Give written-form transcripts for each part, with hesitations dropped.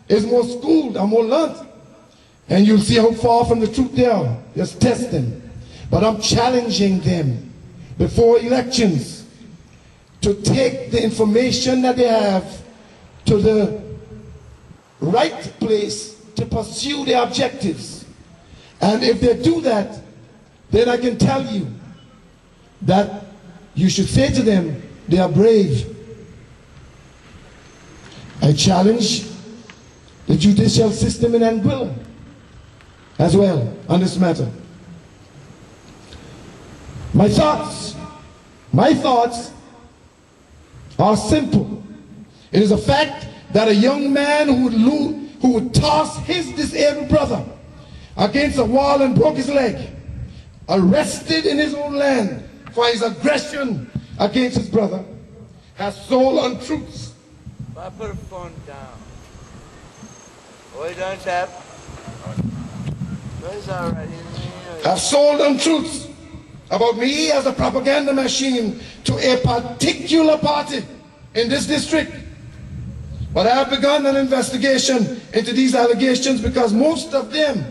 is more schooled and more learned. And you'll see how far from the truth they are. Just test them. But I'm challenging them before elections to take the information that they have to the right place to pursue their objectives. And if they do that, then I can tell you that you should say to them, they are brave. I challenge the judicial system in Anguilla as well on this matter. My thoughts are simple. It is a fact that a young man who would toss his disabled brother against a wall and broke his leg, arrested in his own land for his aggression against his brother, has sold untruths. Put the phone down. Hold on, chap. It's all right. Have sold untruths about me as a propaganda machine to a particular party in this district. But I have begun an investigation into these allegations because most of them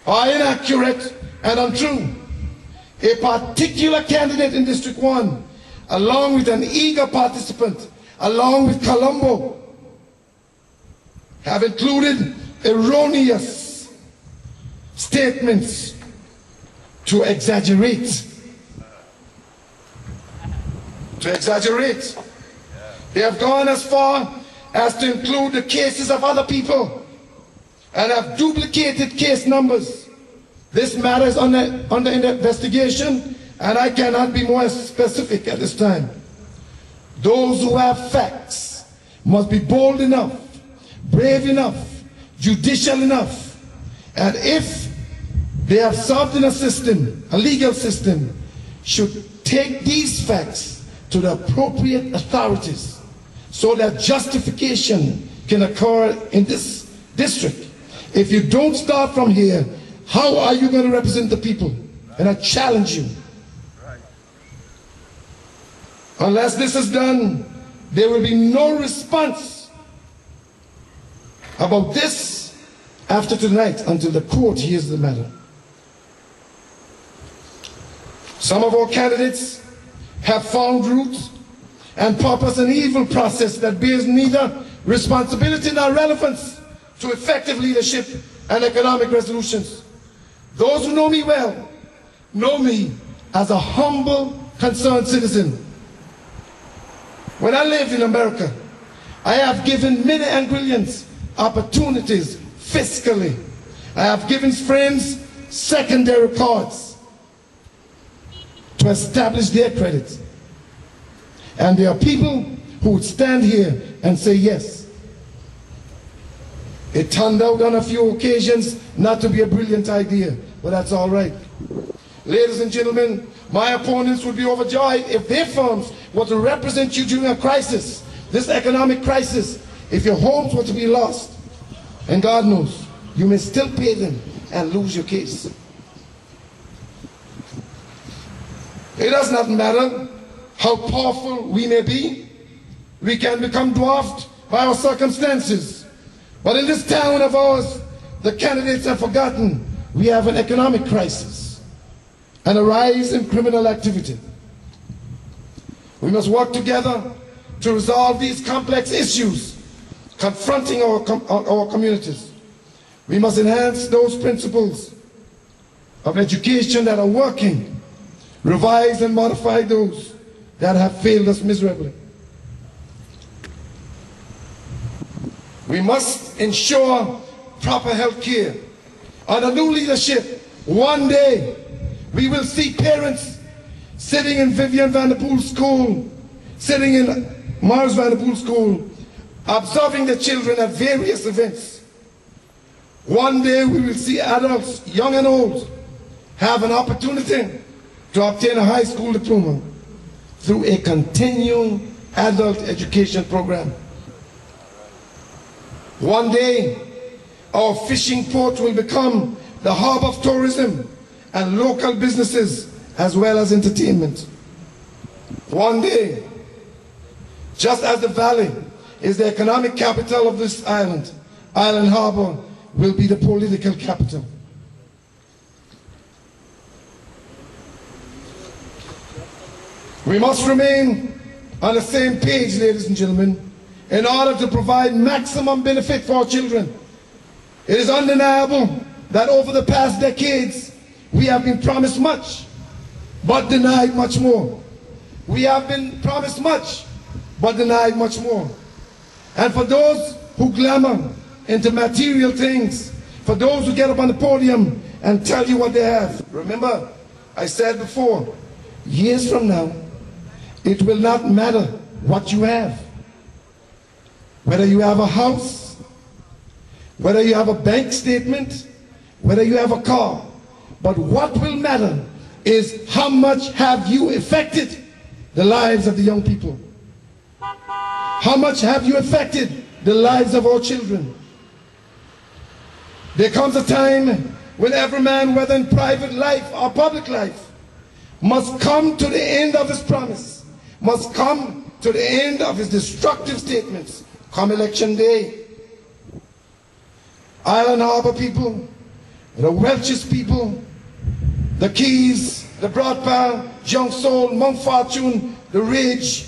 are inaccurate and untrue. A particular candidate in District 1, along with an eager participant, along with Colombo, have included erroneous statements to exaggerate. They have gone as far as to include the cases of other people and have duplicated case numbers. This matter is under investigation, and I cannot be more specific at this time. Those who have facts must be bold enough, brave enough, judicial enough, and if they have served in a system, a legal system, should take these facts to the appropriate authorities so that justification can occur in this district. If you don't start from here, how are you going to represent the people? And I challenge you. Unless this is done, there will be no response about this after tonight until the court hears the matter. Some of our candidates have found roots and purpose an evil process that bears neither responsibility nor relevance to effective leadership and economic resolutions. Those who know me well know me as a humble, concerned citizen. When I lived in America, I have given many Anguillians opportunities fiscally. I have given friends secondary cards to establish their credit. And there are people who would stand here and say yes. It turned out on a few occasions not to be a brilliant idea, but that's all right. Ladies and gentlemen, my opponents would be overjoyed if their firms were to represent you during a crisis, this economic crisis, if your homes were to be lost. And God knows, you may still pay them and lose your case. It does not matter how powerful we may be. We can become dwarfed by our circumstances. But in this town of ours, the candidates have forgotten we have an economic crisis and a rise in criminal activity. We must work together to resolve these complex issues confronting our communities. We must enhance those principles of education that are working, revise and modify those that have failed us miserably. We must ensure proper health care. Under new leadership, one day we will see parents sitting in Vivian Vanderpool's school, sitting in Mars Vanderpool's school, observing the children at various events. One day we will see adults, young and old, have an opportunity to obtain a high school diploma through a continuing adult education program. One day, our fishing port will become the hub of tourism and local businesses as well as entertainment. One day, just as the valley is the economic capital of this island. Island Harbour will be the political capital. We must remain on the same page, ladies and gentlemen, in order to provide maximum benefit for our children. It is undeniable that over the past decades, we have been promised much, but denied much more. We have been promised much, but denied much more. And for those who glamour into material things, for those who get up on the podium and tell you what they have, remember, I said before, years from now, it will not matter what you have. Whether you have a house, whether you have a bank statement, whether you have a car. But what will matter is how much have you affected the lives of the young people? How much have you affected the lives of our children? There comes a time when every man, whether in private life or public life, must come to the end of his promise, must come to the end of his destructive statements come election day. Island Harbour people, the Welch's people, the Keys, the Broadpound, Young Soul, Mount Fortune, the Ridge,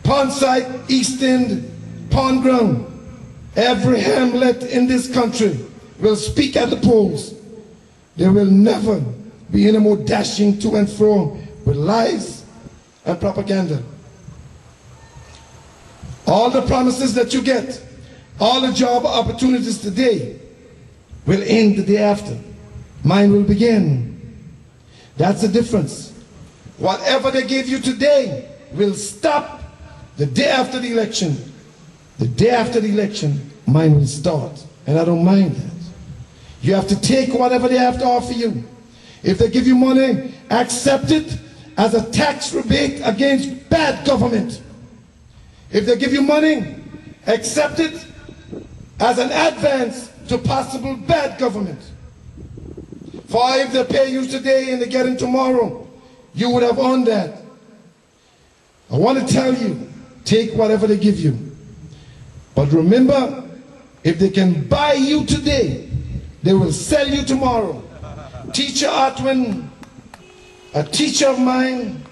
Pondside, East End, Pond Ground, every hamlet in this country will speak at the polls. There will never be any more dashing to and fro with lies and propaganda. All the promises that you get, all the job opportunities today will end the day after. Mine will begin. That's the difference. Whatever they give you today will stop the day after the election. The day after the election, mine will start. And I don't mind that. You have to take whatever they have to offer you. If they give you money, accept it as a tax rebate against bad government. If they give you money, accept it as an advance to possible bad government. For if they pay you today and they get it tomorrow, you would have earned that. I want to tell you, take whatever they give you. But remember, if they can buy you today, they will sell you tomorrow. Teacher Atwin, a teacher of mine,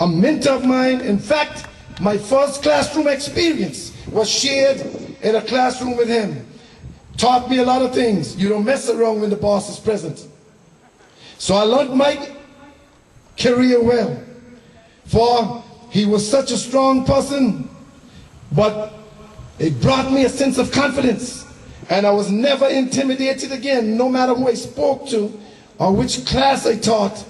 a mentor of mine, in fact, my first classroom experience was shared in a classroom with him. Taught me a lot of things. You don't mess around when the boss is present. So I learned my career well. For he was such a strong person, but it brought me a sense of confidence. And I was never intimidated again, no matter who I spoke to or which class I taught.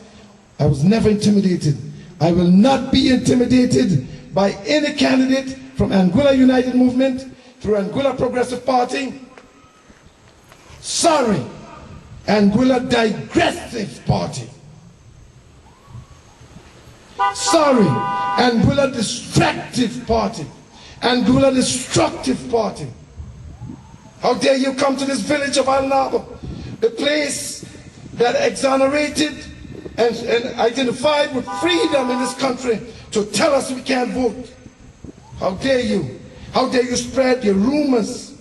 I was never intimidated. I will not be intimidated by any candidate from Anguilla United Movement through Anguilla Progressive Party. Sorry, Anguilla Digressive Party. Sorry, Anguilla Distractive Party. Anguilla Destructive Party. How dare you come to this village of Island Harbour, the place that exonerated and identified with freedom in this country, to tell us we can't vote. How dare you? How dare you spread your rumors?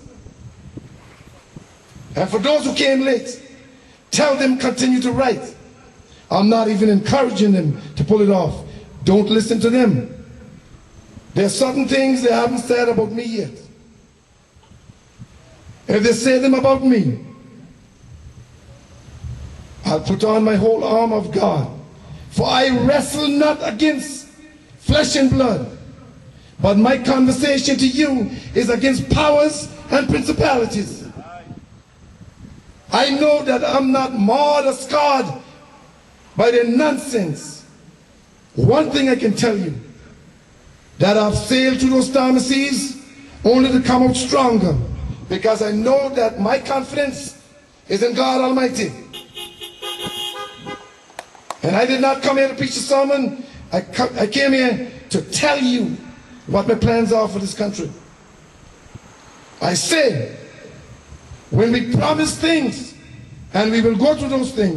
And for those who came late, tell them continue to write. I'm not even encouraging them to pull it off. Don't listen to them. There are certain things they haven't said about me yet. If they say them about me, I'll put on my whole armor of God. For I wrestle not against flesh and blood, but my conversation to you is against powers and principalities. I know that I'm not marred or scarred by their nonsense. One thing I can tell you, that I've sailed through those stormy seas only to come out stronger, because I know that my confidence is in God Almighty. And I did not come here to preach a sermon. I came here to tell you what my plans are for this country. I say, when we promise things, and we will go through those things,